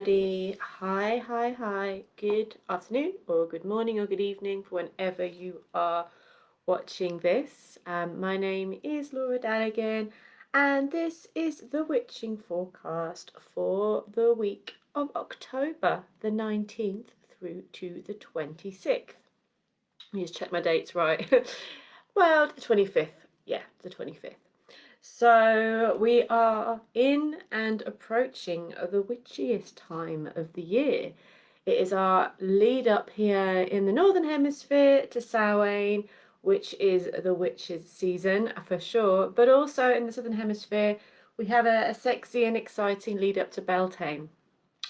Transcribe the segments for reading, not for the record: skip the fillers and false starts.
everybody. Hi. Good afternoon or good morning or good evening for whenever you are watching this. My name is Laura again, and this is the witching forecast for the week of October the 19th through to the 26th. Let me just check my dates right. Well, the 25th. Yeah, the 25th. So we are in and approaching the witchiest time of the year. It is our lead up here in the Northern Hemisphere to Samhain, which is the witches season for sure, but also in the Southern Hemisphere we have a sexy and exciting lead up to Beltane.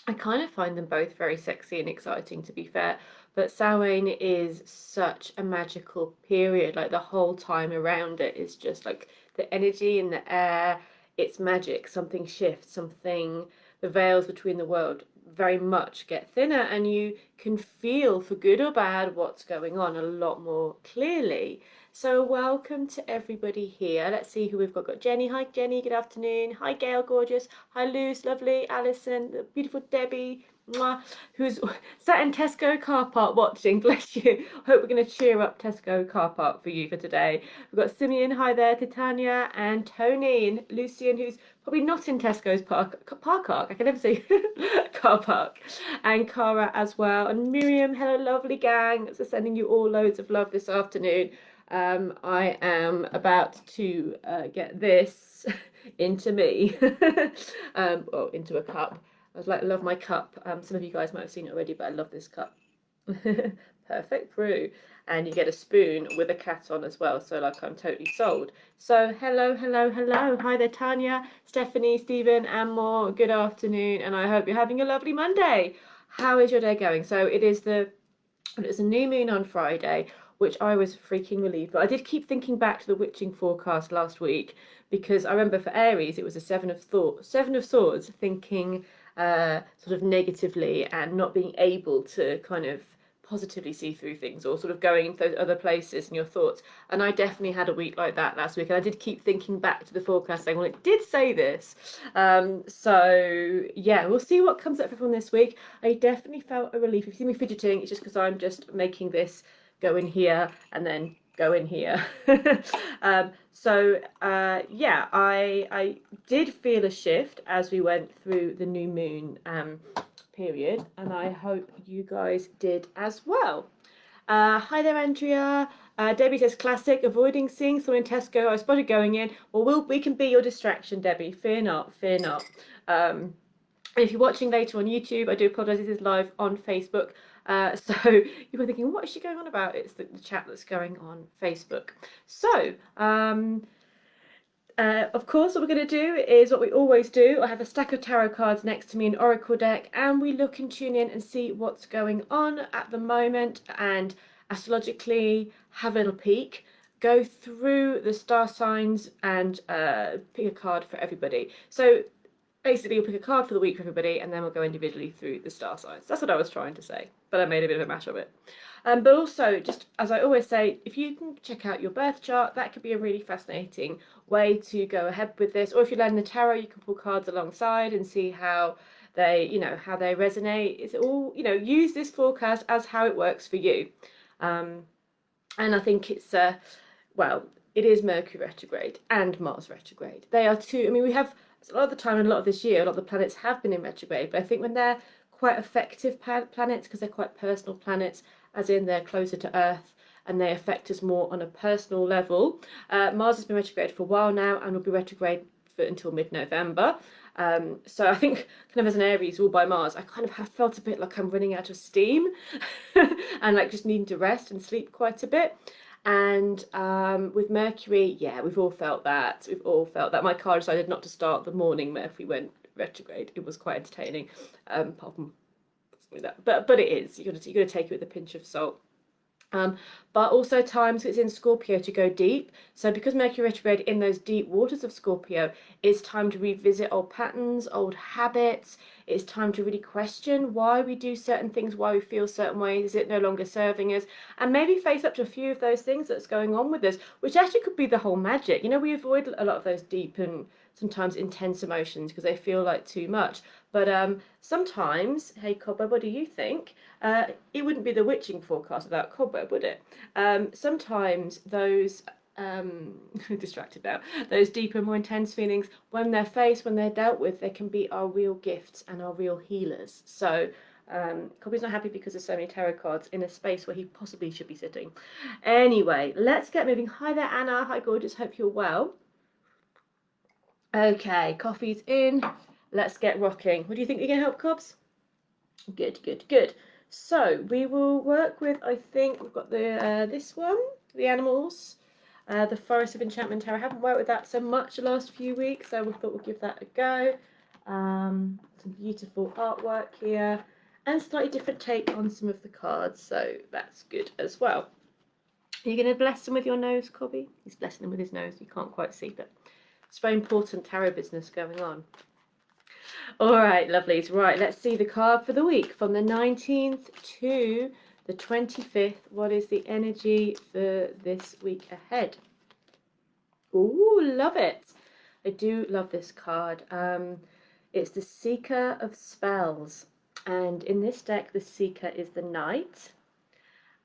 I kind of find them both very sexy and exciting, to be fair, but Samhain is such a magical period. Like the whole time around it is just like the energy in the air. It's magic. Something shifts. The veils between the world very much get thinner, and you can feel, for good or bad, what's going on a lot more clearly. So welcome to everybody here. Let's see who we've got. Got Jenny. Hi Jenny, good afternoon. Hi Gail, gorgeous. Hi Luz, lovely. Alison, the beautiful Debbie, mwah, who's sat in Tesco car park watching. Bless you. I hope we're going to cheer up Tesco car park for you for today. We've got Simeon, hi there, Titania, and Tony, and Lucian, who's probably not in Tesco's park. I can never say car park. And Cara as well. And Miriam, hello lovely gang. So sending you all loads of love this afternoon. I am about to get this into me, or into a cup. I love my cup. Some of you guys might have seen it already, but I love this cup. Perfect brew. And you get a spoon with a cat on as well, so like I'm totally sold. So hello. Hi there Tanya, Stephanie, Stephen and more. Good afternoon, and I hope you're having a lovely Monday. How is your day going? So it's a new moon on Friday, which I was freaking relieved. But I did keep thinking back to the witching forecast last week, because I remember for Aries it was a Seven of Swords, thinking sort of negatively and not being able to kind of positively see through things, or sort of going into those other places in your thoughts. And I definitely had a week like that last week, and I did keep thinking back to the forecast saying, well, it did say this. So yeah, we'll see what comes up from this week. I definitely felt a relief. If you see me fidgeting, it's just because I'm just making this go in here and then go in here. Yeah, I did feel a shift as we went through the new moon period, and I hope you guys did as well. Hi there Andrea. Debbie says classic, avoiding seeing someone in Tesco. I spotted going in. Well, we can be your distraction, Debbie. Fear not. If you're watching later on YouTube, I do apologise, this is live on Facebook. So you were thinking, what is she going on about? It's the chat that's going on Facebook. So, of course, what we're going to do is what we always do. I have a stack of tarot cards next to me, an oracle deck, and we look and tune in and see what's going on at the moment, and astrologically have a little peek, go through the star signs, and pick a card for everybody. So basically, we'll pick a card for the week for everybody, and then we'll go individually through the star signs. That's what I was trying to say, but I made a bit of a mash of it. But also, just as I always say, if you can check out your birth chart, that could be a really fascinating way to go ahead with this. Or if you're learning the tarot, you can pull cards alongside and see how they resonate. It's all, use this forecast as how it works for you. And I think it's, it is Mercury retrograde and Mars retrograde. They are two, we have, a lot of the time and a lot of this year, a lot of the planets have been in retrograde, but I think when they're quite effective planets, because they're quite personal planets, as in they're closer to Earth and they affect us more on a personal level. Mars has been retrograde for a while now and will be retrograde until mid-November. So I think kind of as an Aries ruled by Mars, I kind of have felt a bit like I'm running out of steam and like just needing to rest and sleep quite a bit. And with Mercury, yeah, we've all felt that. My car decided not to start the morning Mercury went retrograde. It was quite entertaining, apart from that. But it is. You got to take it with a pinch of salt. But also times it's in Scorpio to go deep. So because Mercury retrograde in those deep waters of Scorpio, it's time to revisit old patterns, old habits. It's time to really question why we do certain things, why we feel certain ways. Is it no longer serving us? And maybe face up to a few of those things that's going on with us, which actually could be the whole magic. We avoid a lot of those deep and sometimes intense emotions because they feel like too much. But sometimes, hey Cobweb, what do you think? It wouldn't be the witching forecast without Cobweb, would it? Sometimes those distracted now, those deeper, more intense feelings, when they're faced, when they're dealt with, they can be our real gifts and our real healers. So Cobby's not happy because there's so many tarot cards in a space where he possibly should be sitting. Anyway, let's get moving. Hi there, Anna. Hi, gorgeous. Hope you're well. Okay, coffee's in. Let's get rocking. What do you think you're going to help, Cobbs? Good, good, good. So we will work with, I think we've got the this one, the animals, the Forest of Enchantment Tarot. I haven't worked with that so much the last few weeks, so we thought we'll give that a go. Some beautiful artwork here and slightly different take on some of the cards, so that's good as well. Are you going to bless them with your nose, Cobby? He's blessing them with his nose. You can't quite see, but it's very important tarot business going on. All right, lovelies. Right, let's see the card for the week from the 19th to the 25th. What is the energy for this week ahead? Ooh, love it. I do love this card. It's the Seeker of Spells. And in this deck, the Seeker is the Knight.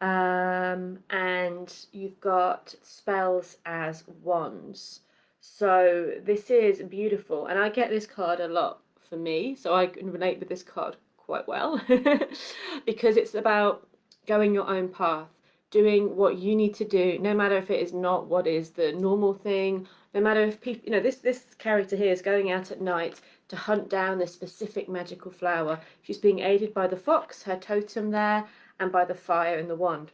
And you've got spells as wands. So this is beautiful. And I get this card a lot for me. So I can relate with this card quite well. Because it's about going your own path. Doing what you need to do, no matter if it is not what is the normal thing, no matter if people, you know, this character here is going out at night to hunt down this specific magical flower. She's being aided by the fox, her totem there, and by the fire and the wand.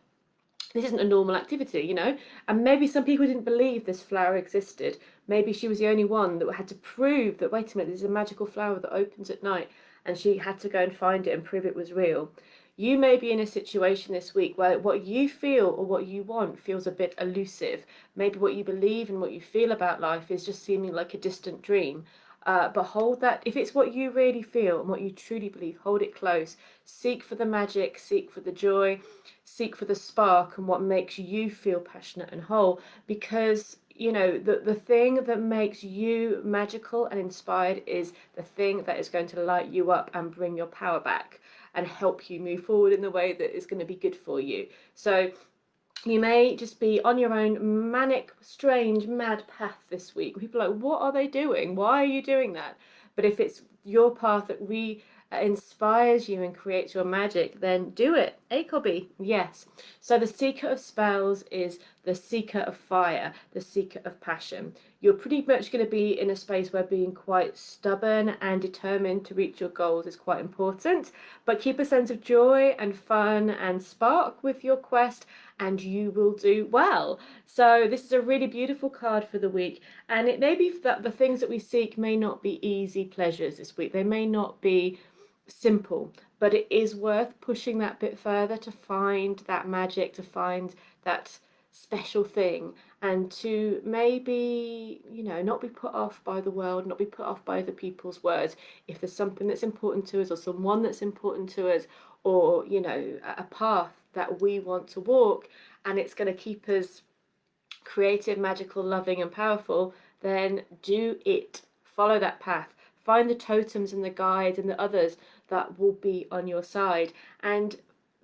This isn't a normal activity, you know, and maybe some people didn't believe this flower existed. Maybe she was the only one that had to prove that, wait a minute, this is a magical flower that opens at night, and she had to go and find it and prove it was real. You may be in a situation this week where what you feel or what you want feels a bit elusive. Maybe what you believe and what you feel about life is just seeming like a distant dream. But hold that, if it's what you really feel and what you truly believe, hold it close. Seek for the magic, seek for the joy, seek for the spark and what makes you feel passionate and whole. Because, you know, the thing that makes you magical and inspired is the thing that is going to light you up and bring your power back and help you move forward in the way that is going to be good for you. So you may just be on your own manic, strange, mad path this week. People are like, what are they doing? Why are you doing that? But if it's your path that inspires you and creates your magic, then do it. Cobby, yes. So the Seeker of Spells is the Seeker of Fire, the Seeker of Passion. You're pretty much going to be in a space where being quite stubborn and determined to reach your goals is quite important, but keep a sense of joy and fun and spark with your quest and you will do well. So this is a really beautiful card for the week, and it may be that the things that we seek may not be easy pleasures this week. They may not be simple, but it is worth pushing that bit further to find that magic, to find that special thing, and to maybe, you know, not be put off by the world, not be put off by other people's words. If there's something that's important to us or someone that's important to us, or, you know, a path that we want to walk and it's going to keep us creative, magical, loving and powerful, then do it. Follow that path. Find the totems and the guides and the others that will be on your side, and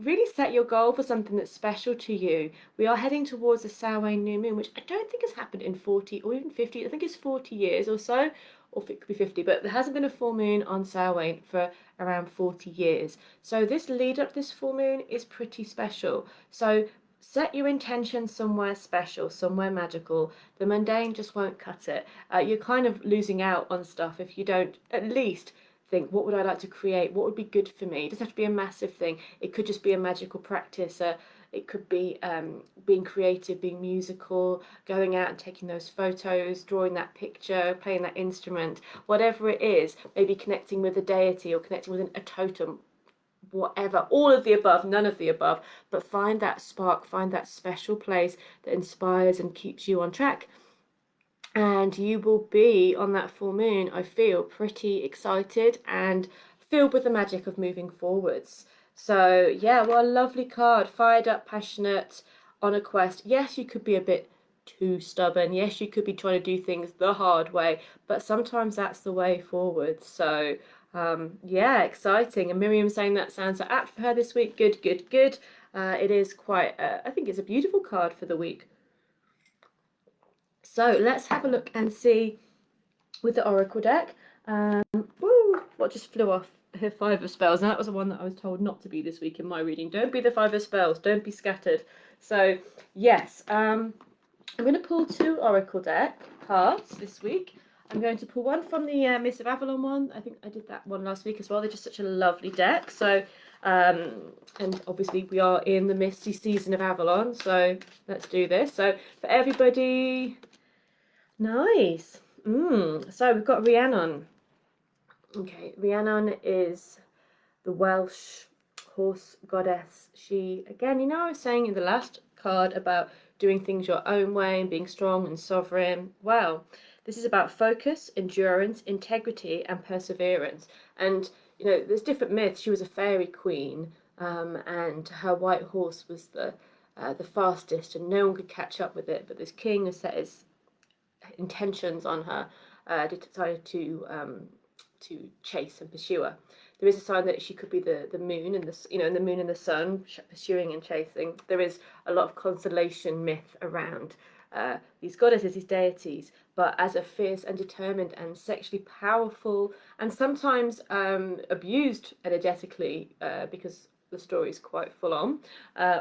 really set your goal for something that's special to you. We are heading towards the Samhain new moon, which I don't think has happened in 40 or even 50, I think it's 40 years or so, or it could be 50, but there hasn't been a full moon on Samhain for around 40 years. So this lead up to this full moon is pretty special. So set your intention somewhere special, somewhere magical. The mundane just won't cut it. You're kind of losing out on stuff if you don't at least think, what would I like to create? What would be good for me? It doesn't have to be a massive thing. It could just be a magical practice. It could be being creative, being musical, going out and taking those photos, drawing that picture, playing that instrument, whatever it is, maybe connecting with a deity or connecting with a totem, whatever, all of the above, none of the above, but find that spark, find that special place that inspires and keeps you on track. And you will be on that full moon, I feel, pretty excited and filled with the magic of moving forwards. So yeah, well, a lovely card, fired up, passionate, on a quest. Yes, you could be a bit too stubborn. Yes, you could be trying to do things the hard way, but sometimes that's the way forward. So yeah, exciting. And Miriam saying that sounds so apt for her this week. Good, good, good. It is quite, I think it's a beautiful card for the week. So let's have a look and see with the Oracle deck. What just flew off? Her Five of Spells. And that was the one that I was told not to be this week in my reading. Don't be the Five of Spells. Don't be scattered. So yes, I'm going to pull 2 Oracle deck cards this week. I'm going to pull one from the Mists of Avalon one. I think I did that one last week as well. They're just such a lovely deck. So, and obviously we are in the misty season of Avalon. So let's do this. So for everybody, nice. So we've got Rhiannon. Okay, Rhiannon is the Welsh horse goddess. She, again, you know, I was saying in the last card about doing things your own way and being strong and sovereign. Well, this is about focus, endurance, integrity, and perseverance. And, you know, there's different myths. She was a fairy queen, and her white horse was the fastest, and no one could catch up with it. But this king has set his intentions on her, decided to chase and pursue her. There is a sign that she could be the moon and the moon and the sun pursuing and chasing. There is a lot of constellation myth around these goddesses, these deities, but as a fierce and determined and sexually powerful and sometimes abused energetically, because the story is quite full on,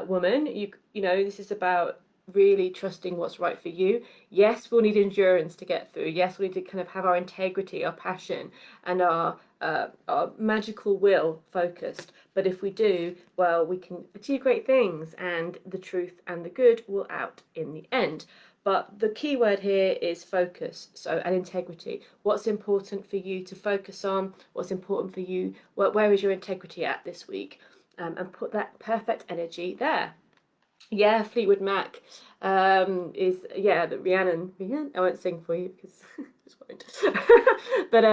woman. You know, this is about really trusting what's right for you. Yes, we'll need endurance to get through. Yes, we need to kind of have our integrity, our passion, and our magical will focused. But if we do, well, we can achieve great things, and the truth and the good will out in the end. But the key word here is focus, and integrity. What's important for you to focus on? What's important for you? Where is your integrity at this week? And put that perfect energy there. Yeah, Fleetwood Mac is, the Rhiannon. I won't sing for you because I just won't. But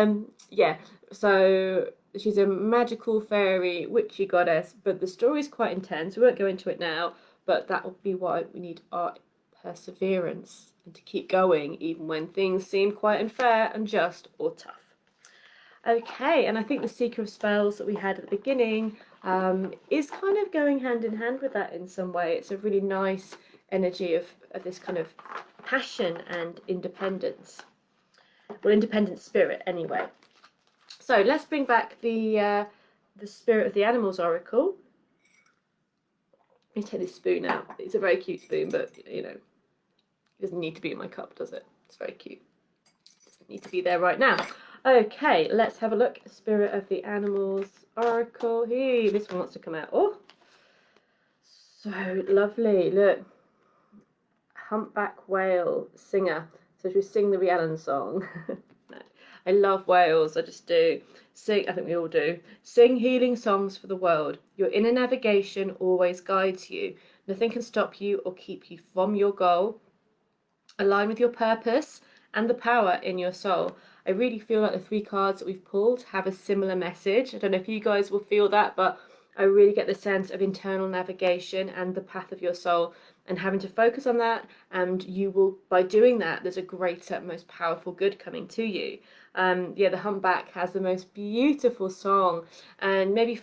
yeah, so she's a magical fairy witchy goddess, but the story is quite intense. We won't go into it now, but that will be why we need our perseverance and to keep going even when things seem quite unfair, unjust, or tough. Okay, and I think the Seeker of Spells that we had at the beginning is kind of going hand in hand with that in some way. It's a really nice energy of this kind of passion and independence. Well, independent spirit anyway. So let's bring back the Spirit of the Animals Oracle. Let me take this spoon out. It's a very cute spoon, but, you know, it doesn't need to be in my cup, does it? It's very cute. It doesn't need to be there right now. Okay, let's have a look. Spirit of the Animals Oracle. Hey, this one wants to come out. Oh, so lovely. Look, humpback whale singer. So should we sing the Rhiannon song? No. I love whales. I just do. Sing. I think we all do. Sing healing songs for the world. Your inner navigation always guides you. Nothing can stop you or keep you from your goal. Align with your purpose and the power in your soul. I really feel like the 3 cards that we've pulled have a similar message. I don't know if you guys will feel that, but I really get the sense of internal navigation and the path of your soul and having to focus on that. And you will, by doing that, there's a greater, most powerful good coming to you. The Humpback has the most beautiful song, and maybe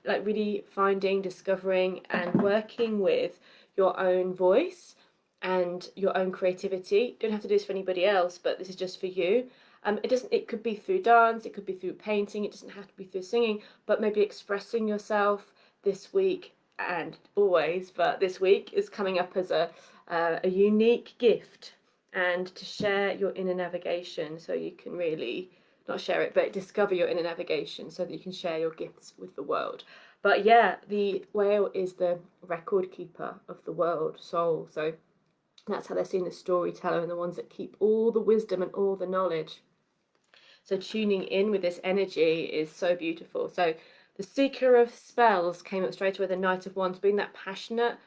really finding, discovering, and working with your own voice and your own creativity. You don't have to do this for anybody else, but this is just for you. It could be through dance, it could be through painting, it doesn't have to be through singing, but maybe expressing yourself this week and always, but this week is coming up as a unique gift, and to share your inner navigation so you can really, not share it, but discover your inner navigation so that you can share your gifts with the world. But yeah, the whale is the record keeper of the world soul, so that's how they're seeing the storyteller and the ones that keep all the wisdom and all the knowledge. So tuning in with this energy is so beautiful. So the Seeker of Spells came up straight away, the Knight of Wands, being that passionate,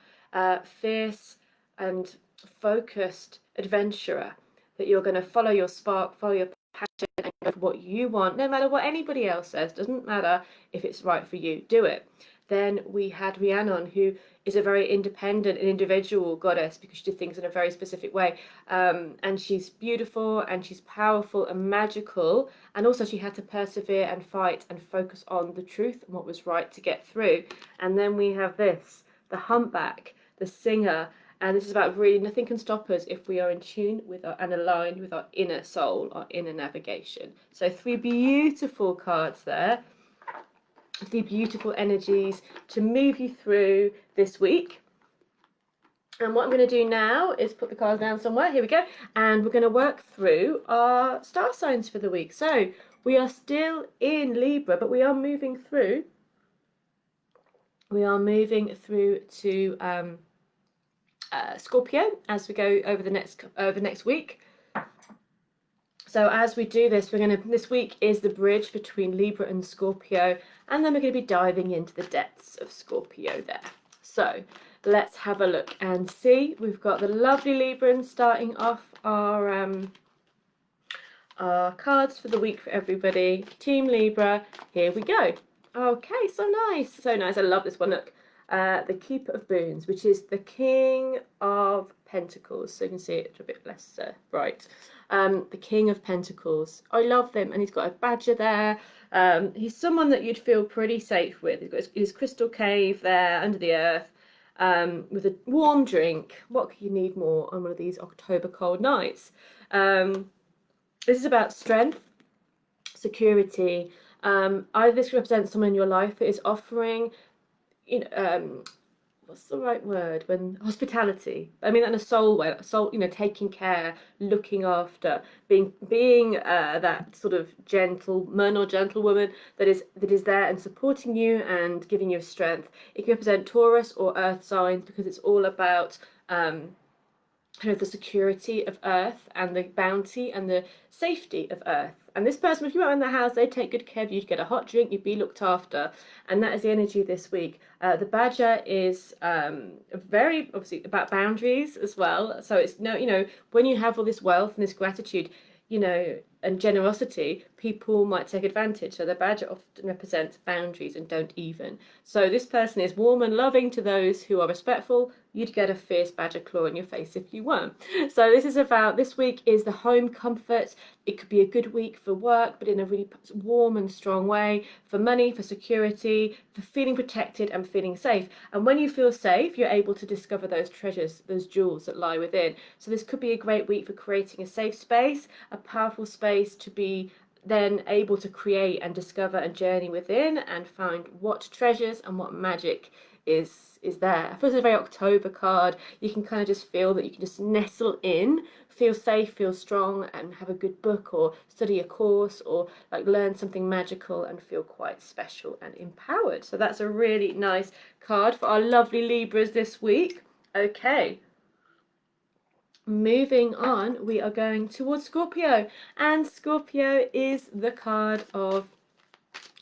fierce and focused adventurer, that you're going to follow your spark, follow your passion, and go for what you want, no matter what anybody else says. Doesn't matter if it's right for you, do it. Then we had Rhiannon, who is a very independent and individual goddess because she did things in a very specific way. And she's beautiful and she's powerful and magical. And also she had to persevere and fight and focus on the truth and what was right to get through. And then we have this, the humpback, the singer. And this is about really nothing can stop us if we are in tune with and aligned with our inner soul, our inner navigation. So 3 beautiful cards there. 3 beautiful energies to move you through this week. And what I'm going to do now is put the cards down somewhere. Here we go. And we're going to work through our star signs for the week. So we are still in Libra, but we are moving through. We are moving through to Scorpio as we go over the next week. So as we do this, this week is the bridge between Libra and Scorpio, and then we're going to be diving into the depths of Scorpio there. So let's have a look and see. We've got the lovely Librans starting off our cards for the week for everybody. Team Libra, here we go. Okay, so nice, so nice. I love this one. Look, the Keeper of Boons, which is the King of Pentacles. So you can see it's a bit less bright. The King of Pentacles. I love them, and he's got a badger there. He's someone that you'd feel pretty safe with. He's got his crystal cave there under the earth, with a warm drink. What could you need more on one of these October cold nights? This is about strength, security. Either this represents someone in your life that is offering, what's the right word, when hospitality, I mean that in a soul way, taking care, looking after, being that sort of gentleman or gentlewoman that is there and supporting you and giving you strength. It can represent Taurus or earth signs because it's all about the security of earth and the bounty and the safety of earth. And this person, if you were in their house, they'd take good care of you. You'd get a hot drink, you'd be looked after. And that is the energy this week. The badger is very, obviously, about boundaries as well. So it's, when you have all this wealth and this gratitude, and generosity, people might take advantage. So the badger often represents boundaries and don't even. So this person is warm and loving to those who are respectful. You'd get a fierce badger claw in your face if you weren't. So this week is the home comfort. It could be a good week for work, but in a really warm and strong way, for money, for security, for feeling protected and feeling safe. And when you feel safe, you're able to discover those treasures, those jewels that lie within. So this could be a great week for creating a safe space, a powerful space to be then able to create and discover and journey within and find what treasures and what magic is there. I feel it's a very October card. You can kind of just feel that you can just nestle in, feel safe, feel strong, and have a good book or study a course or learn something magical and feel quite special and empowered. So that's a really nice card for our lovely Libras this week. Okay. Moving on, we are going towards Scorpio, and Scorpio is the card of,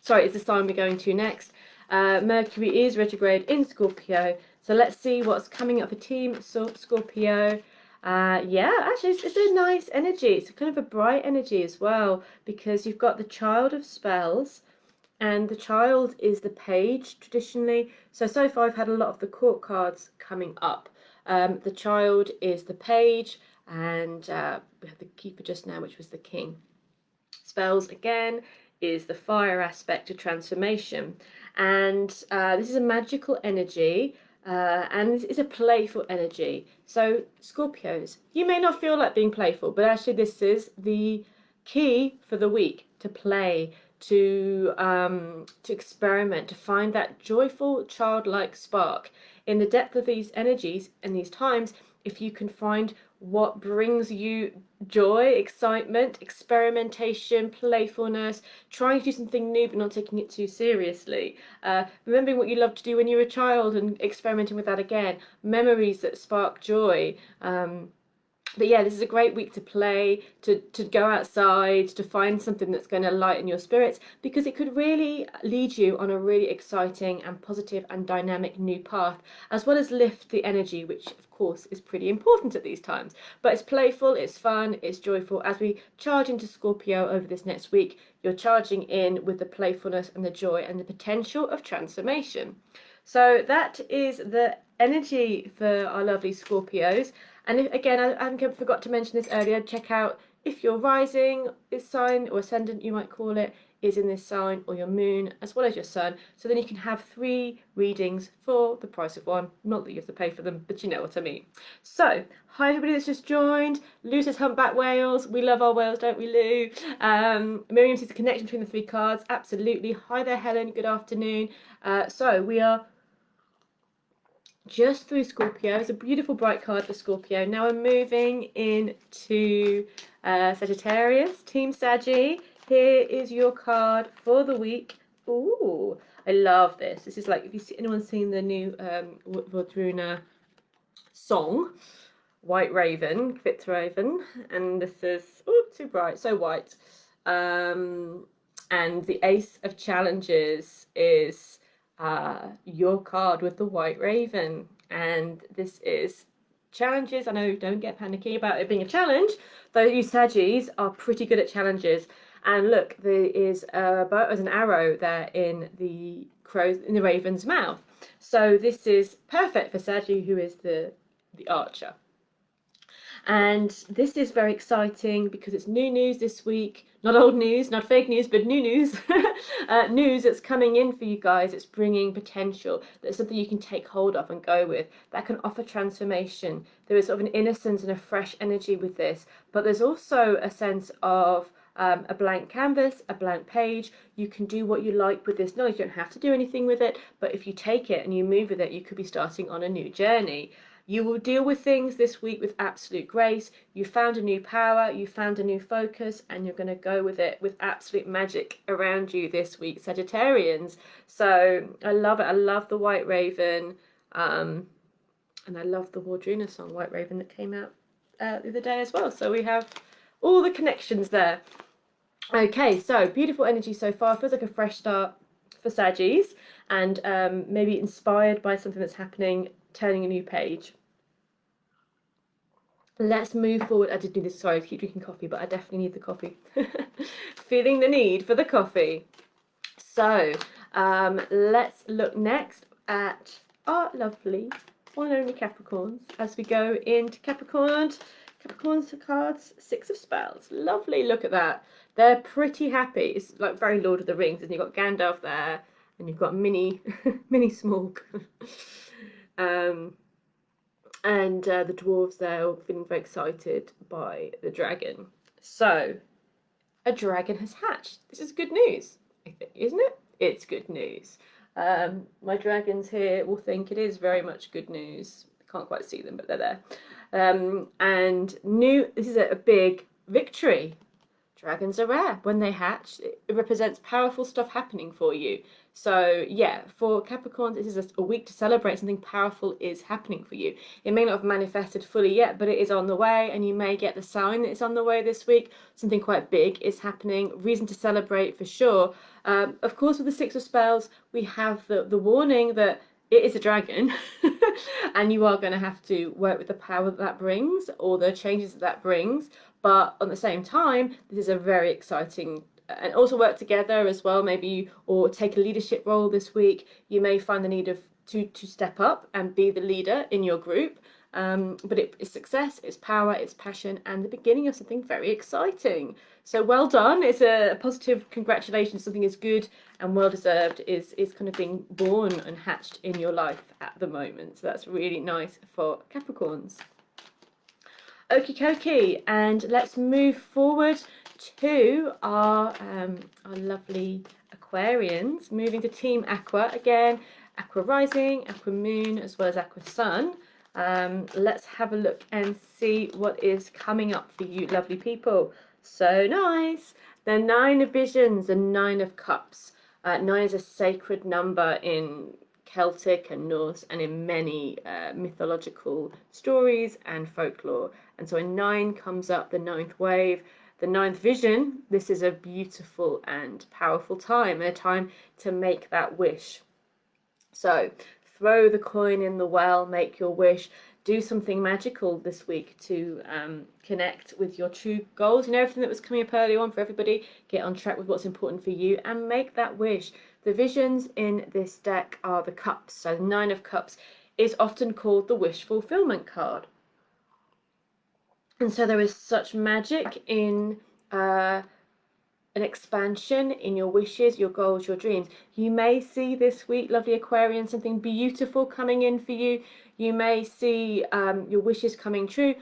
it's the sign we're going to next. Mercury is retrograde in Scorpio, so let's see what's coming up for Team Scorpio. Actually, it's a nice energy. It's kind of a bright energy as well, because you've got the Child of Spells, and the Child is the Page traditionally. So far I've had a lot of the court cards coming up. The Child is the Page, and we have the Keeper just now, which was the King. Spells again is the fire aspect of transformation, and this is a magical energy, and it's a playful energy. So Scorpios, you may not feel like being playful, but actually this is the key for the week: to play, to experiment, to find that joyful childlike spark. In the depth of these energies and these times, if you can find what brings you joy, excitement, experimentation, playfulness, trying to do something new but not taking it too seriously, remembering what you loved to do when you were a child and experimenting with that again, memories that spark joy, But yeah, this is a great week to play, to go outside, to find something that's going to lighten your spirits, because it could really lead you on a really exciting and positive and dynamic new path, as well as lift the energy, which of course is pretty important at these times. But it's playful, it's fun, it's joyful. As we charge into Scorpio over this next week, you're charging in with the playfulness and the joy and the potential of transformation. So that is the energy for our lovely Scorpios. And if, again, I forgot to mention this earlier, check out if your rising is sign, or ascendant you might call it, is in this sign, or your moon, as well as your sun. So then you can have 3 readings for the price of 1. Not that you have to pay for them, but you know what I mean. So, hi everybody that's just joined. Lou says humpback whales. We love our whales, don't we, Lou? Miriam sees the connection between the 3 cards. Absolutely. Hi there, Helen. Good afternoon. So we are just through Scorpio. It's a beautiful bright card for Scorpio. Now we're moving into Sagittarius, Team Saggy. Here is your card for the week. Ooh, I love this. This is like, if you see, anyone's seen the new Vodruna song, White Raven, Fitzraven, and this is, oh, too bright, so white. And the Ace of Challenges is your card with the White Raven, and this is challenges. I know, don't get panicky about it being a challenge, though you Saggies are pretty good at challenges. And look, there is there's an arrow there in the raven's mouth, so this is perfect for Saggy, who is the archer. And this is very exciting because it's new news this week. Not old news, not fake news, but new news. News that's coming in for you guys. It's bringing potential. That's something you can take hold of and go with. That can offer transformation. There is sort of an innocence and a fresh energy with this. But there's also a sense of a blank canvas, a blank page. You can do what you like with this knowledge. You don't have to do anything with it. But if you take it and you move with it, you could be starting on a new journey. You will deal with things this week with absolute grace. You found a new power, you found a new focus, and you're going to go with it with absolute magic around you this week, Sagittarians. So I love it. I love the White Raven, and I love the Wardruna song, White Raven, that came out the other day as well. So we have all the connections there. Okay, so beautiful energy so far. Feels like a fresh start for Saggies, and maybe inspired by something that's happening, turning a new page. Let's move forward. I did do this, sorry, I keep drinking coffee, but I definitely need the coffee. Feeling the need for the coffee. So let's look next at our lovely one and only Capricorns as we go into Capricorn's cards, 6 of Spells. Lovely, look at that. They're pretty happy. It's like very Lord of the Rings, and you've got Gandalf there, and you've got mini Smaug. And the dwarves there all feeling very excited by the dragon. So, a dragon has hatched. This is good news, I think, isn't it? It's good news. My dragons here will think it is very much good news. Can't quite see them, but they're there. And this is a big victory. Dragons are rare. When they hatch, it represents powerful stuff happening for you. So yeah, for Capricorn, this is a week to celebrate. Something powerful is happening for you. It may not have manifested fully yet, but it is on the way, and you may get the sign that it's on the way this week. Something quite big is happening. Reason to celebrate for sure. Of course, with the 6 of Spells, we have the warning that it is a dragon and you are going to have to work with the power that brings, or the changes that brings. But at the same time, this is a very exciting, and also work together as well, maybe, or take a leadership role this week. You may find the need to step up and be the leader in your group. But it's success, it's power, it's passion, and the beginning of something very exciting. So well done. It's a positive congratulations. Something is good and well deserved is kind of being born and hatched in your life at the moment. So that's really nice for Capricorns. Okie dokie, and let's move forward to our lovely Aquarians. Moving to Team Aqua again. Aqua Rising, Aqua Moon, as well as Aqua Sun. Let's have a look and see what is coming up for you lovely people. So nice. The 9 of Visions and 9 of Cups. 9 is a sacred number in Celtic and Norse and in many mythological stories and folklore. And so a 9 comes up, the ninth wave, the ninth vision. This is a beautiful and powerful time, and a time to make that wish. So throw the coin in the well, make your wish, do something magical this week to connect with your true goals. You know, everything that was coming up earlier on for everybody, get on track with what's important for you and make that wish. The visions in this deck are the cups. So the 9 of cups is often called the wish fulfillment card. And so there is such magic in an expansion in your wishes, your goals, your dreams. You may see this week, lovely Aquarian, something beautiful coming in for you. You may see your wishes coming true,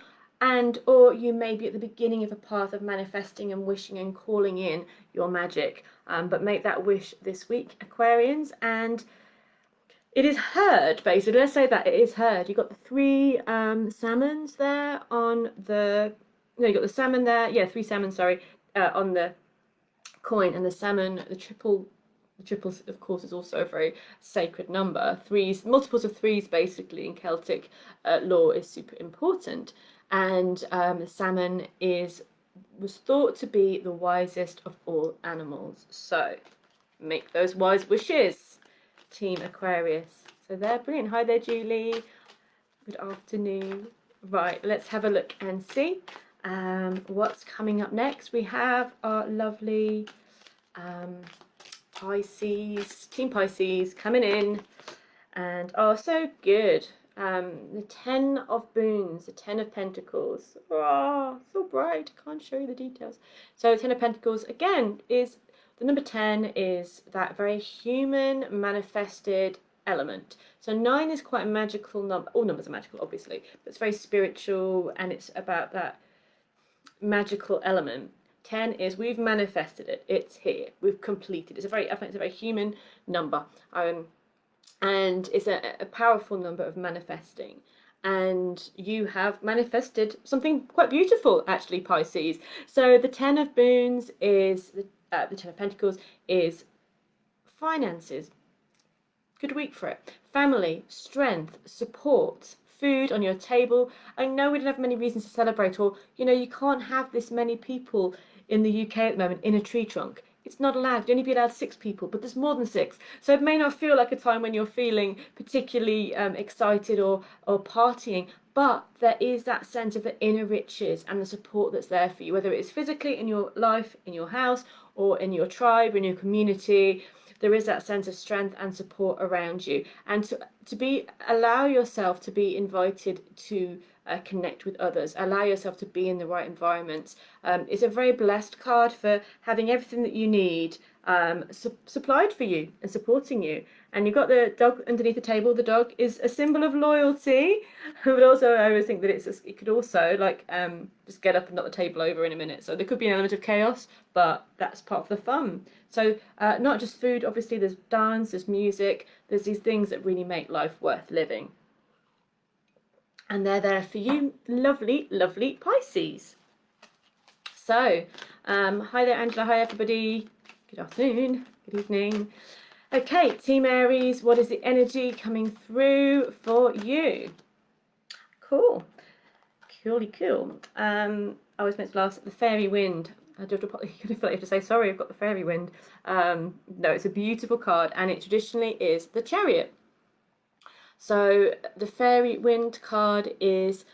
or you may be at the beginning of a path of manifesting and wishing and calling in your magic. But make that wish this week, Aquarians, and it is heard, basically. Let's say that it is heard. You've got the 3 salmons there on the... No, you've got the salmon there. Yeah, 3 salmon, sorry, on the coin, and the salmon, the triple, of course, is also a very sacred number. 3s, multiples of 3s, basically, in Celtic law is super important. And the salmon was thought to be the wisest of all animals. So make those wise wishes, Team Aquarius. So they're brilliant. Hi there, Julie. Good afternoon. Right, let's have a look and see what's coming up next. We have our lovely Pisces, Team Pisces coming in, and oh, so good. The 10 of Boons, the 10 of Pentacles. Oh, so bright. Can't show you the details. So 10 of Pentacles again is the number 10 is that very human manifested element. So 9 is quite a magical number. All numbers are magical, obviously, but it's very spiritual and it's about that magical element. 10 is we've manifested it. It's here. We've completed. I think it's a very human number. And it's a powerful number of manifesting. And you have manifested something quite beautiful, actually, Pisces. So the 10 of Boons is the 10 of Pentacles is finances. Good week for it. Family, strength, support, food on your table. I know we don't have many reasons to celebrate, or you can't have this many people in the UK at the moment in a tree trunk. It's not allowed. You'd only be allowed 6 people, but there's more than 6. So it may not feel like a time when you're feeling particularly excited or partying, but there is that sense of the inner riches and the support that's there for you, whether it is physically in your life, in your house, or in your tribe, in your community. There is that sense of strength and support around you, and allow yourself to be invited to connect with others, allow yourself to be in the right environments. It's a very blessed card for having everything that you need supplied for you and supporting you. And you've got the dog underneath the table. The dog is a symbol of loyalty, but also I always think that it could also just get up and knock the table over in a minute. So there could be an element of chaos, but that's part of the fun. So not just food, obviously there's dance, there's music, there's these things that really make life worth living. And they're there for you, lovely, lovely Pisces. So, hi there, Angela. Hi, everybody. Good afternoon. Good evening. Okay, Team Aries, what is the energy coming through for you? Cool. Cool. I was meant to last the fairy wind. I feel like you have to say, sorry, I've got the fairy wind. No, it's a beautiful card, and it traditionally is the Chariot. So the fairy wind card is,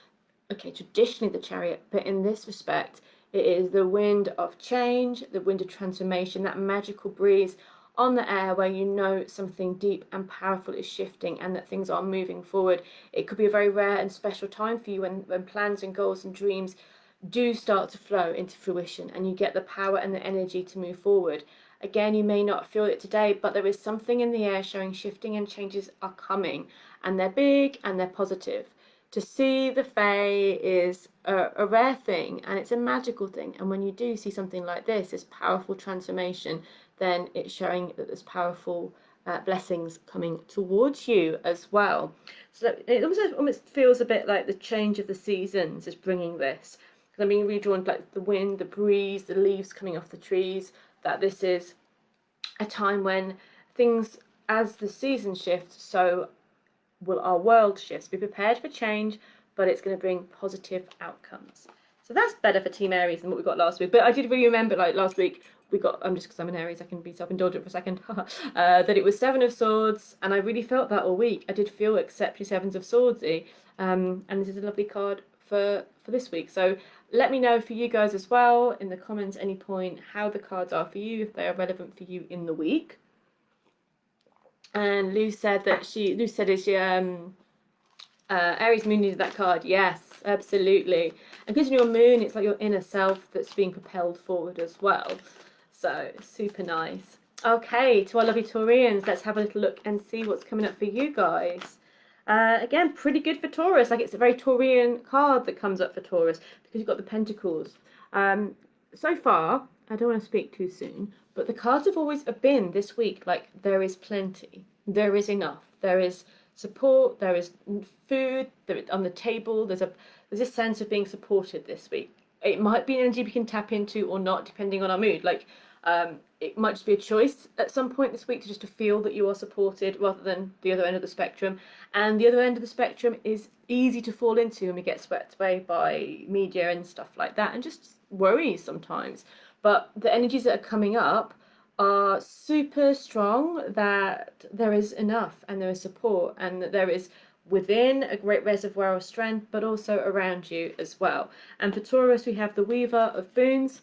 traditionally the Chariot, but in this respect, it is the wind of change, the wind of transformation, that magical breeze on the air where something deep and powerful is shifting and that things are moving forward. It could be a very rare and special time for you when plans and goals and dreams do start to flow into fruition and you get the power and the energy to move forward. Again, you may not feel it today, but there is something in the air showing shifting and changes are coming, and they're big and they're positive. To see the Fae is a rare thing, and it's a magical thing. And when you do see something like this powerful transformation, then it's showing that there's powerful blessings coming towards you as well. So it almost feels a bit like the change of the seasons is bringing this. Because I'm being redrawn like the wind, the breeze, the leaves coming off the trees, that this is a time when things as the season shifts, so will our world shift. Be prepared for change, but it's going to bring positive outcomes. So that's better for Team Aries than what we got last week. But I did really remember, like last week, we got, just because I'm an Aries, I can be self-indulgent for a second, that it was Seven of Swords, and I really felt that all week. I did feel exceptionally Sevens of Swordsy, and this is a lovely card for this week. So let me know for you guys as well in the comments any point how the cards are for you, if they are relevant for you in the week. And Lou said is she Aries moon needed that card. Yes, absolutely. And because in your moon, it's like your inner self that's being propelled forward as well. So super nice. Okay, to our lovely Taurians, let's have a little look and see what's coming up for you guys. Again, pretty good for Taurus. Like, it's a very Taurian card that comes up for Taurus because you've got the Pentacles. So far, I don't want to speak too soon, but the cards have always been this week like there is plenty, there is enough, there is support, there is food on the table. There's a sense of being supported this week. It might be an energy we can tap into or not, depending on our mood. Like, it might just be a choice at some point this week to feel that you are supported rather than the other end of the spectrum. And the other end of the spectrum is easy to fall into when we get swept away by media and stuff like that, and just worries sometimes. But the energies that are coming up are super strong, that there is enough and there is support, and that there is within a great reservoir of strength, but also around you as well. And for Taurus, we have the Weaver of Boons,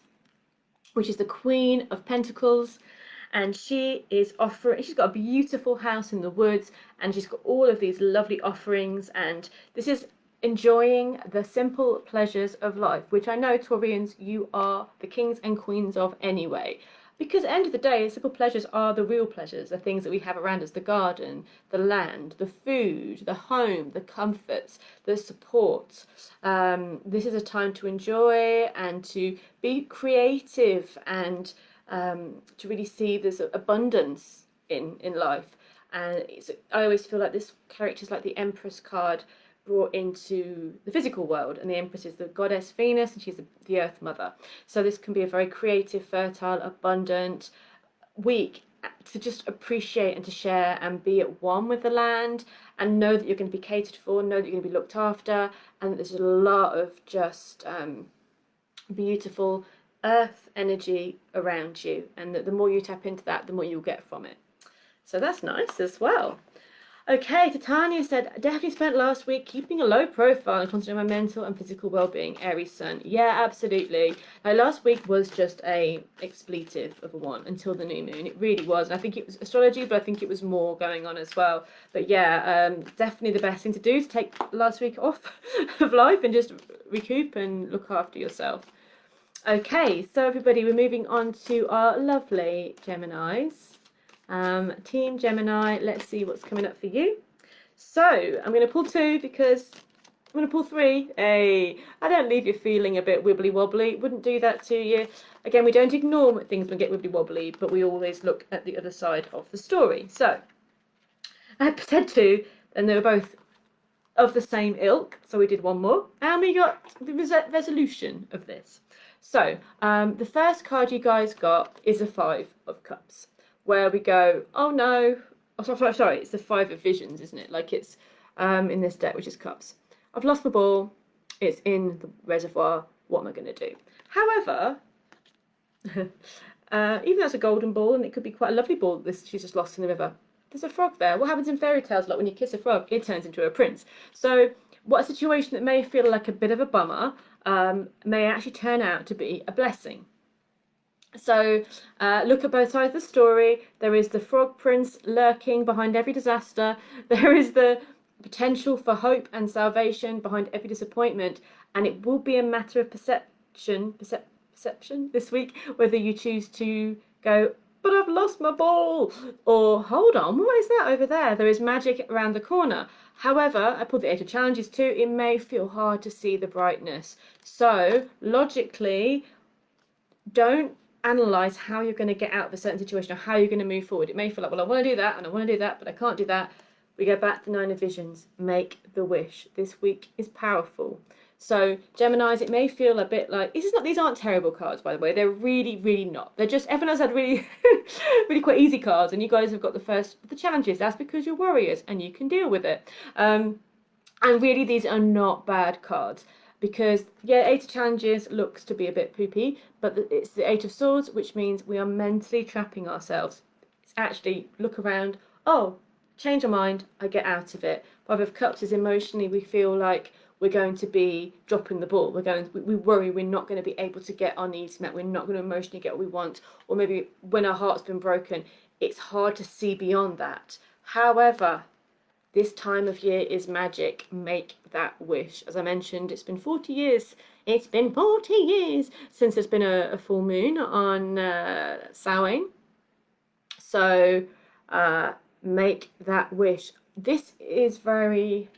which is the Queen of Pentacles, and she's got a beautiful house in the woods, and she's got all of these lovely offerings, and this is enjoying the simple pleasures of life, which I know, Taurians, you are the kings and queens of anyway. Because at the end of the day, simple pleasures are the real pleasures, the things that we have around us: the garden, the land, the food, the home, the comforts, the support. This is a time to enjoy and to be creative, and to really see there's abundance in life. And I always feel like this character is like the Empress card brought into the physical world, and the Empress is the goddess Venus, and she's the Earth Mother. So this can be a very creative, fertile, abundant week to just appreciate and to share and be at one with the land, and know that you're going to be catered for, know that you're going to be looked after, and that there's a lot of just beautiful earth energy around you, and that the more you tap into that, the more you'll get from it. So that's nice as well. Okay, Titania said, definitely spent last week keeping a low profile and concentrating on my mental and physical well-being, Aries Sun. Yeah, absolutely. Last week was just a expletive of a one until the new moon. It really was. And I think it was astrology, but I think it was more going on as well. But yeah, definitely the best thing to do is take last week off of life and just recoup and look after yourself. Okay, so everybody, we're moving on to our lovely Geminis. Team Gemini, let's see what's coming up for you. So I'm going to pull two because I'm going to pull three. Hey, I don't leave you feeling a bit wibbly wobbly. Wouldn't do that to you. Again, we don't ignore things when we get wibbly wobbly, but we always look at the other side of the story. So I said two, and they were both of the same ilk. So we did one more, and we got the resolution of this. So the first card you guys got is a Five of Cups, where we go, oh no, oh, sorry, it's the Five of Visions, isn't it? Like, it's in this deck, which is Cups. I've lost my ball, it's in the reservoir, what am I going to do? However, even though it's a golden ball, and it could be quite a lovely ball that she's just lost in the river, there's a frog there. What happens in fairy tales? Like, when you kiss a frog, it turns into a prince. So what a situation that may feel like a bit of a bummer may actually turn out to be a blessing. So look at both sides of the story. There is the frog prince lurking behind every disaster. There is the potential for hope and salvation behind every disappointment. And it will be a matter of perception this week, whether you choose to go, but I've lost my ball, or hold on, what is that over there? There is magic around the corner. However, I pulled the Eight of Challenges too. It may feel hard to see the brightness. So logically, don't analyze how you're going to get out of a certain situation or how you're going to move forward. It may feel like, well, I want to do that and I want to do that, but I can't do that. We go back to Nine of Visions. Make the wish. This week is powerful. So Geminis, it may feel a bit like these aren't terrible cards, by the way. They're really, really not. They're just, everyone else had really really quite easy cards, and you guys have got the challenges. That's because you're warriors and you can deal with it. And really, these are not bad cards, because yeah, Eight of Challenges looks to be a bit poopy, but it's the Eight of Swords, which means we are mentally trapping ourselves. It's actually look around, oh, change our mind, I get out of it. Five of Cups is emotionally, we feel like we're going to be dropping the ball. We worry we're not going to be able to get our needs met. We're not going to emotionally get what we want. Or maybe when our heart's been broken, it's hard to see beyond that. However, this time of year is magic. Make that wish. As I mentioned, it's been 40 years. It's been 40 years since there's been a full moon on Samhain. So make that wish. This is very,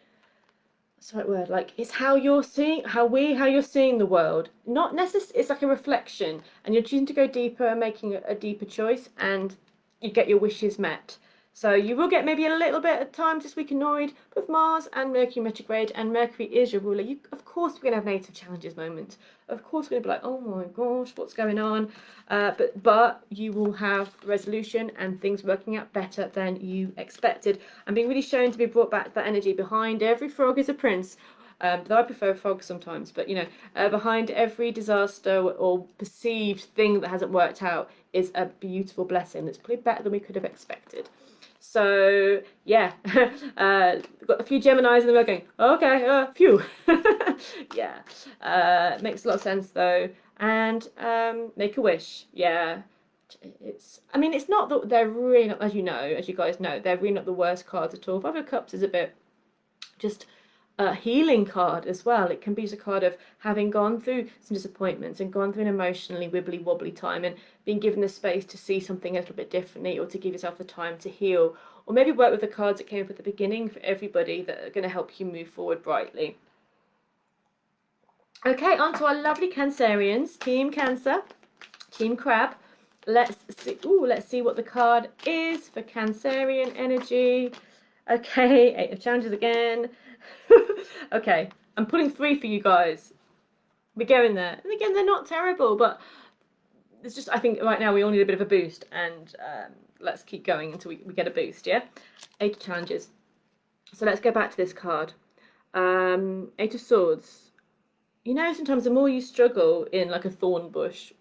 what's the right word? Like, it's how you're seeing, how you're seeing the world. Not necessarily, it's like a reflection, and you're choosing to go deeper and making a deeper choice, and you get your wishes met. So you will get maybe a little bit at times this week annoyed with Mars and Mercury retrograde, and Mercury is your ruler. Of course, we're going to have native challenges moments. Of course, we're going to be like, oh my gosh, what's going on? But you will have resolution and things working out better than you expected. I'm being really shown to be brought back to that energy. Behind every frog is a prince. Though I prefer frogs sometimes, but behind every disaster or perceived thing that hasn't worked out is a beautiful blessing that's probably better than we could have expected. So yeah, got a few Geminis in the row going, okay, phew. Yeah, makes a lot of sense though. And make a wish. Yeah, it's not that they're really not, as you guys know, they're really not the worst cards at all. Five of Cups is a bit just a healing card as well. It can be just a card of having gone through some disappointments and gone through an emotionally wibbly wobbly time and being given the space to see something a little bit differently, or to give yourself the time to heal, or maybe work with the cards that came up at the beginning for everybody that are going to help you move forward brightly. Okay, on to our lovely Cancerians, Team Cancer, Team Crab. Let's see what the card is for Cancerian energy. Okay, Eight of Challenges again. Okay, I'm pulling 3 for you guys. We're going there. And again, they're not terrible, but it's just, I think right now we all need a bit of a boost, and let's keep going until we get a boost, yeah? Eight of Challenges. So let's go back to this card. Eight of Swords. Sometimes the more you struggle in like a thorn bush,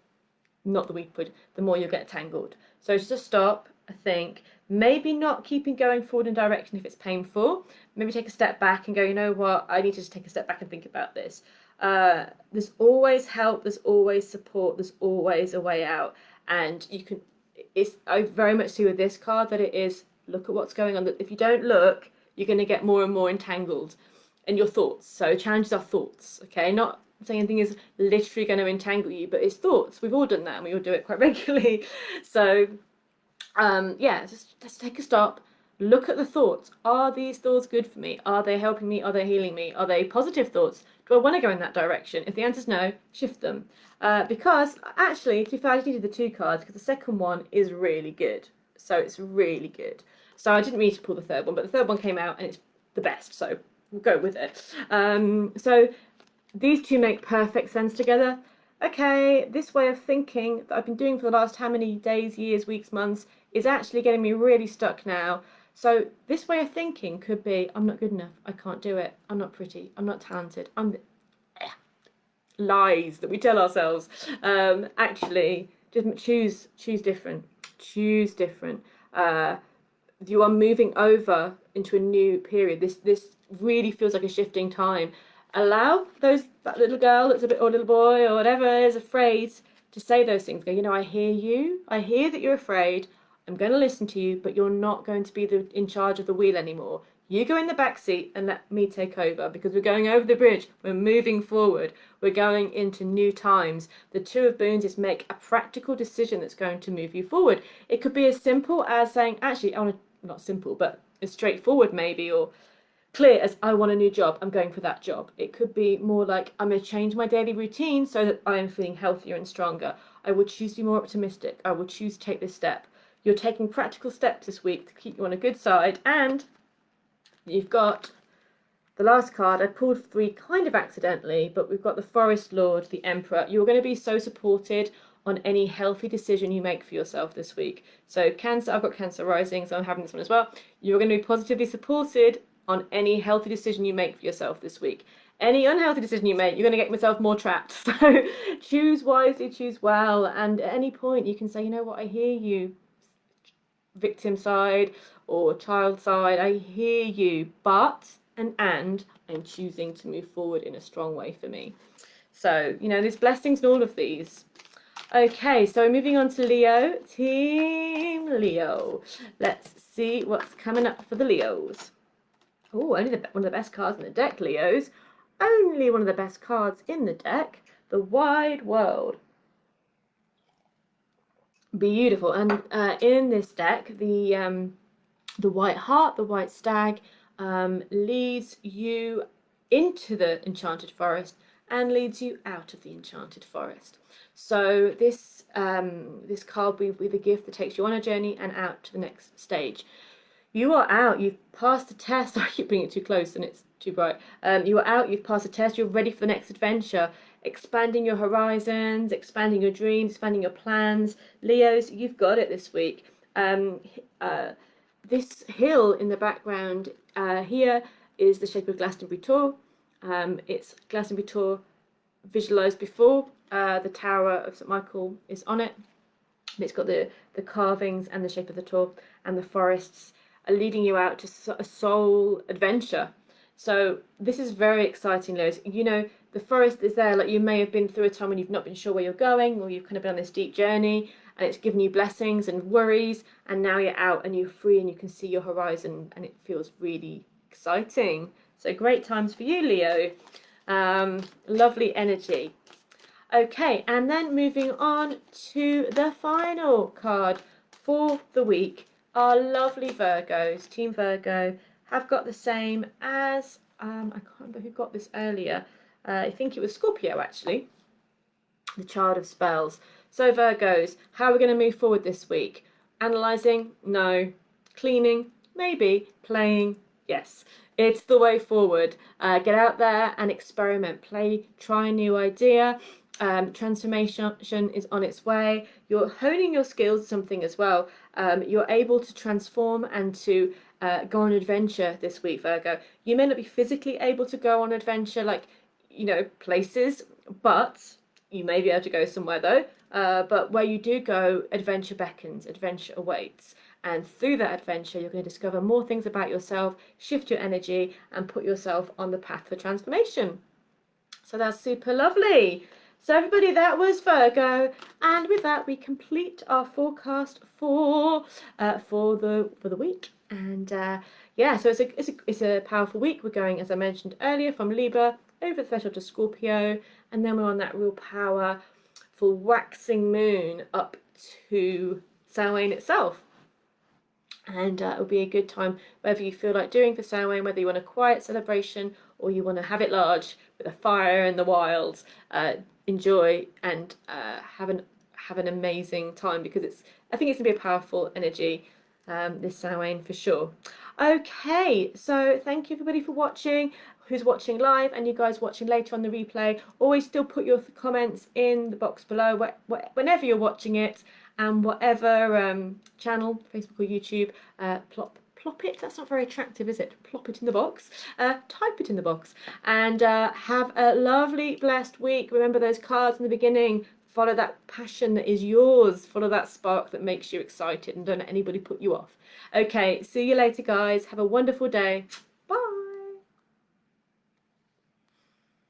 not the weak wood, the more you'll get tangled. So just stop, I think. Maybe not keeping going forward in direction if it's painful. Maybe take a step back and go, you know what, I need to just take a step back and think about this. There's always help, there's always support, there's always a way out. And I very much see with this card that it is, look at what's going on. If you don't look, you're going to get more and more entangled in your thoughts. So challenges are thoughts, okay? Not saying anything is literally going to entangle you, but it's thoughts. We've all done that, and we all do it quite regularly. So yeah, just take a stop, look at the thoughts. Are these thoughts good for me? Are they helping me? Are they healing me? Are they positive thoughts? Do I want to go in that direction? If the answer is no, shift them. Because actually, to be fair, I just needed the 2 cards, because the second one is really good. So it's really good. So I didn't need to pull the third one, but the third one came out and it's the best, so we'll go with it. So these 2 make perfect sense together. Okay, this way of thinking that I've been doing for the last how many days, years, weeks, months is actually getting me really stuck now. So this way of thinking could be, I'm not good enough, I can't do it, I'm not pretty, I'm not talented, lies that we tell ourselves. Actually, just choose different. Choose different. You are moving over into a new period. This really feels like a shifting time. Allow that little girl that's or little boy or whatever is afraid to say those things. Go, I hear you. I hear that you're afraid. I'm going to listen to you, but you're not going to be in charge of the wheel anymore. You go in the back seat and let me take over, because we're going over the bridge. We're moving forward. We're going into new times. The 2 of Boons is make a practical decision that's going to move you forward. It could be as simple as saying, actually, not simple, but as straightforward maybe, or clear as, I want a new job, I'm going for that job. It could be more like, I'm going to change my daily routine so that I am feeling healthier and stronger. I will choose to be more optimistic. I will choose to take this step. You're taking practical steps this week to keep you on a good side, and you've got the last card, I pulled 3 kind of accidentally, but we've got the Forest Lord, the Emperor. You're going to be so supported on any healthy decision you make for yourself this week. So Cancer, I've got Cancer rising, so I'm having this one as well. You're going to be positively supported on any healthy decision you make for yourself this week. Any unhealthy decision you make, you're going to get yourself more trapped. So choose wisely, choose well, and at any point you can say, you know what, I hear you, victim side or child side, I hear you, but and I'm choosing to move forward in a strong way for me. So, you know, there's blessings in all of these. Okay, so moving on to Leo, Team Leo. Let's see what's coming up for the Leos. Oh, only one of the best cards in the deck, Leos. Only one of the best cards in the deck, the Wide World. Beautiful. And in this deck, the White Hart, the White Stag, leads you into the Enchanted Forest and leads you out of the Enchanted Forest. So this this card will be the gift that takes you on a journey and out to the next stage. You are out, you've passed the test. I keep bringing it too close and it's too bright. You are out, you've passed the test, you're ready for the next adventure. Expanding your horizons, expanding your dreams, expanding your plans. Leos, you've got it this week. This hill in the background here is the shape of Glastonbury Tor. It's Glastonbury Tor visualised before. The Tower of St Michael is on it. It's got the carvings and the shape of the Tor, and the forests are leading you out to a soul adventure. So this is very exciting, Leos. You know, the forest is there, like you may have been through a time when you've not been sure where you're going, or you've kind of been on this deep journey and it's given you blessings and worries, and now you're out and you're free and you can see your horizon and it feels really exciting. So great times for you, Leo. Lovely energy. Okay, and then moving on to the final card for the week. Our lovely Virgos, Team Virgo, have got the same as, I can't remember who got this earlier. I think it was Scorpio, actually. The Child of Spells. So Virgos, how are we going to move forward this week? Analysing? No. Cleaning? Maybe. Playing? Yes. It's the way forward. Get out there and experiment. Play, try a new idea. Transformation is on its way. You're honing your skills something as well. You're able to transform and to go on adventure this week, Virgo. You may not be physically able to go on adventure, like, you know, places, but you may be able to go somewhere though. But where you do go, adventure beckons, adventure awaits. And through that adventure, you're going to discover more things about yourself, shift your energy, and put yourself on the path for transformation. So that's super lovely. So everybody, that was Virgo, and with that we complete our forecast for the week. And yeah, so it's a powerful week. We're going, as I mentioned earlier, from Libra over the threshold to Scorpio, and then we're on that real powerful waxing moon up to Samhain itself. And it'll be a good time, whether you feel like doing for Samhain, whether you want a quiet celebration or you want to have it large with a fire in the wilds. Enjoy and have an amazing time, because I think it's gonna be a powerful energy this Samhain for sure. Okay, so thank you everybody for watching, who's watching live and you guys watching later on the replay. Always still put your comments in the box below whenever you're watching it, and whatever channel, Facebook or YouTube, plop it, that's not very attractive, is it? Plop it in the box, type it in the box, and have a lovely, blessed week. Remember those cards in the beginning. Follow that passion that is yours. Follow that spark that makes you excited, and don't let anybody put you off. Okay, see you later, guys. Have a wonderful day.